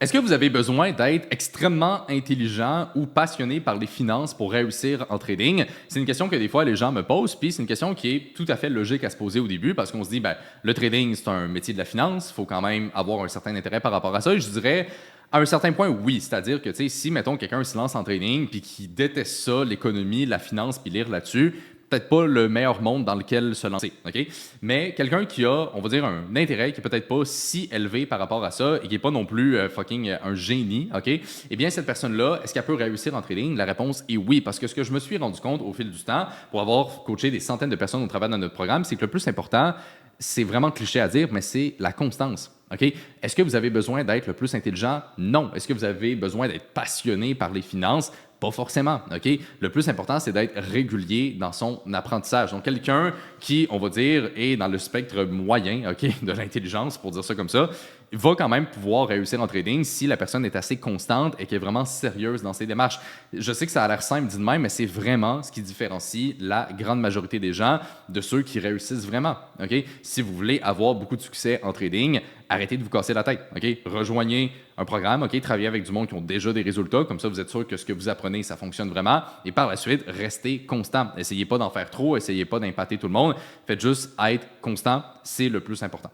Est-ce que vous avez besoin d'être extrêmement intelligent ou passionné par les finances pour réussir en trading? C'est une question que des fois les gens me posent, puis c'est une question qui est tout à fait logique à se poser au début parce qu'on se dit, ben, le trading, c'est un métier de la finance, il faut quand même avoir un certain intérêt par rapport à ça. Et je dirais, à un certain point, oui. C'est-à-dire que, tu sais, si, mettons, quelqu'un se lance en trading puis qui déteste ça, l'économie, la finance, puis lire là-dessus, peut-être pas le meilleur monde dans lequel se lancer, OK? Mais quelqu'un qui a, on va dire, un intérêt qui est peut-être pas si élevé par rapport à ça et qui est pas non plus fucking un génie, OK? Eh bien, cette personne-là, est-ce qu'elle peut réussir en trading? La réponse est oui, parce que ce que je me suis rendu compte au fil du temps, pour avoir coaché des centaines de personnes au travers de notre programme, c'est que le plus important, c'est vraiment cliché à dire, mais c'est la constance. OK? Est-ce que vous avez besoin d'être le plus intelligent? Non. Est-ce que vous avez besoin d'être passionné par les finances? Pas forcément, OK? Le plus important, c'est d'être régulier dans son apprentissage. Donc, quelqu'un qui, on va dire, est dans le spectre moyen, OK, de l'intelligence, pour dire ça comme ça, va quand même pouvoir réussir en trading si la personne est assez constante et qu'elle est vraiment sérieuse dans ses démarches. Je sais que ça a l'air simple dit de même, mais c'est vraiment ce qui différencie la grande majorité des gens de ceux qui réussissent vraiment, OK? Si vous voulez avoir beaucoup de succès en trading, arrêtez de vous casser la tête, OK? Rejoignez un programme, OK? Travaillez avec du monde qui ont déjà des résultats, comme ça vous êtes sûr que ce que vous apprenez, ça fonctionne vraiment. Et par la suite, restez constant. Essayez pas d'en faire trop, essayez pas d'impacter tout le monde. Faites juste être constant, c'est le plus important.